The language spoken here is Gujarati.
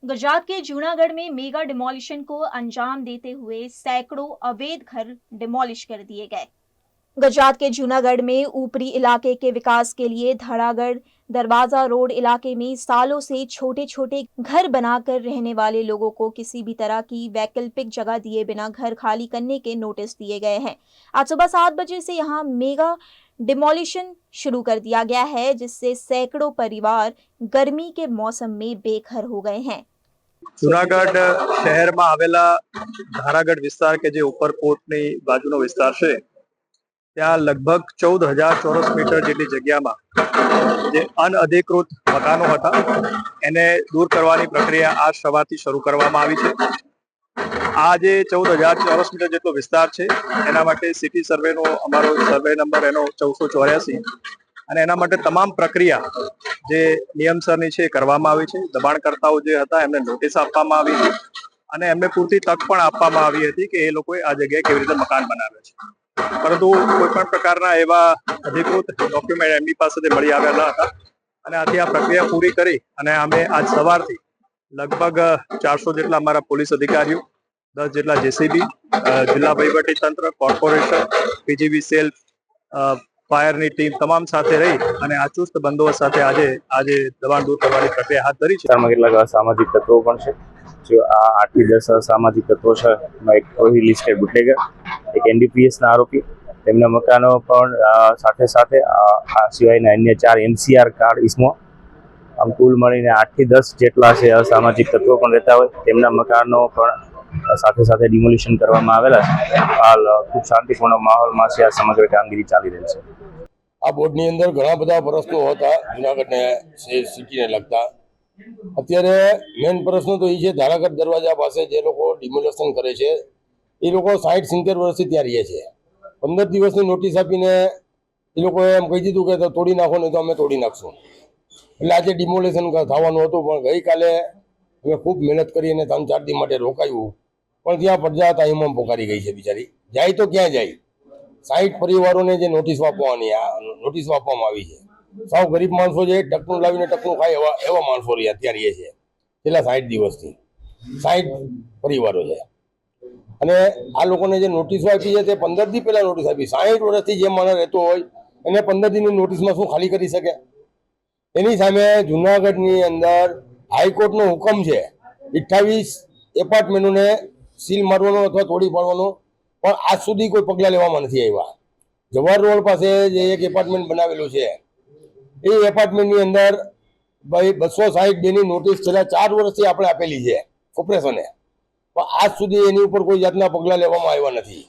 गुजरात के जूनागढ़ में मेगा डिमोलिशन को अंजाम देते हुए सैकड़ों अवैध घर डिमोलिश कर दिए गए। गुजरात के जूनागढ़ में ऊपरी इलाके के विकास के लिए धड़ागढ़ दरवाजा रोड इलाके में सालों से छोटे छोटे घर बनाकर रहने वाले लोगों को किसी भी तरह की वैकल्पिक जगह दिए बिना घर खाली करने के नोटिस दिए गए हैं। आज सुबह 7 बजे से यहां मेगा डिमोलिशन शुरू कर दिया गया है, जिससे सैकड़ों परिवार गर्मी के मौसम में बेघर हो गए हैं। જુનાગઢ શહેરમાં આવેલા ધારાગઢ વિસ્તાર કે જે ઉપરકોટની બાજુનો વિસ્તાર છે, ત્યાં લગભગ 14,000 ચોરસ મીટર જેટલી જગ્યામાં જે અનઅધિકૃત મકાનો હતા એને દૂર કરવાની પ્રક્રિયા આજ સવારથી શરૂ કરવામાં આવી છે। આ જે 14,000 ચોરસ મીટર જેટલો વિસ્તાર છે એના માટે સિટી સર્વેનો અમારો સર્વે નંબર એનો 1484 અને એના માટે તમામ પ્રક્રિયા જે નિયમસરની છે કરવામાં આવી છે। દબાણકર્તાઓ જે હતા એમને નોટિસ આપવામાં આવી હતી અને એમને પૂરતી તક પણ આપવામાં આવી હતી કે એ લોકોએ આ જગ્યાએ કેવી રીતે મકાન બનાવ્યા છે, પરંતુ કોઈ પણ પ્રકારના એવા અધિકૃત ડોક્યુમેન્ટ એમની પાસેથી મળી આવ્યા ન હતા અને આથી આ પ્રક્રિયા પૂરી કરી અને અમે આજ સવારથી લગભગ 400 જેટલા અમારા પોલીસ અધિકારીઓ, 10 જેટલા જેસીબી, જિલ્લા વહીવટી તંત્ર, કોર્પોરેશન, પીજીવી સેલ, ફાયરની ટીમ તમામ સાથે રહી અને આ ચુસ્ત બંદોબસ્ત સાથે આજે દબાણ દૂર કરવાની પ્રક્રિયા હાથ ધરી છે। કેટલાક અસામાજિક તત્વો પણ છે। જો આ 8 થી 10 અસામાજિક તત્વો છે, એમાં એક લિસ્ટેડ બુટલેગર, એક એનડીપીએસના આરોપી, તેમના મકાનો પણ સાથે સાથે આ સિવાયના અન્ય 4 એમસીઆર કાર્ડ ઇસમો, આમ કુલ મળીને 8 થી 10 જેટલા છે અસામાજિક તત્વો પણ રહેતા હોય, તેમના મકાનો પણ સાથે સાથે ડિમોલિશન કરવામાં આવેલા છે। હાલ ખૂબ શાંતિપૂર્ણ માહોલમાં છે આ સમગ્ર કામગીરી ચાલી રહી છે। આ બોર્ડની અંદર ઘણા બધા પ્રશ્નો હતા જુનાગઢને સિટીને લગતા। અત્યારે મેઇન પ્રશ્ન તો એ છે, ધારાગઢ દરવાજા પાસે જે લોકો ડિમોલેશન કરે છે એ લોકો 60-70 વર્ષથી ત્યાં રહે છે। 15 દિવસની નોટિસ આપીને એ લોકોએ એમ કહી દીધું કે તોડી નાખો, નહીં તો અમે તોડી નાખશું। એટલે આજે ડિમોલેશન થવાનું હતું, પણ ગઈકાલે અમે ખૂબ મહેનત કરી અને 3-4 દિવસ માટે રોકાયું, પણ ત્યાં પ્રજા હતા હિમમ પોકારી ગઈ છે બિચારી। જાય તો ક્યાં જાય? 60 પરિવારોને જે નોટિસ આપવામાં આવી છે, સાવ ગરીબ માણસો છે, ટકનું લાવીને ટકનું ખાય એવા માણસો ત્યાં રહે છે છેલ્લા 60 દિવસથી। 60 પરિવારો છે અને આ લોકોને જે નોટિસો આપી છે તે 15 દી પહેલા નોટિસ આપી। 60 વર્ષથી જે માણસ રહેતો હોય એને 15 દીની નોટિસમાં શું ખાલી કરી શકે? એની સામે જુનાગઢની અંદર હાઈકોર્ટનો હુકમ છે 28 એપાર્ટમેન્ટોને સીલ મારવાનો અથવા તોડી પાડવાનો, પણ આજ સુધી કોઈ પગલાં લેવામાં નથી આવ્યા। જવાહર રોડ પાસે જે એક એપાર્ટમેન્ટ બનાવેલું છે એ એપાર્ટમેન્ટની અંદર ભાઈ 262 ની નોટિસ છેલ્લા 4 વર્ષથી આપણે આપેલી છે કોર્પોરેશને, પણ આજ સુધી એની ઉપર કોઈ જાતના પગલાં લેવામાં આવ્યા નથી।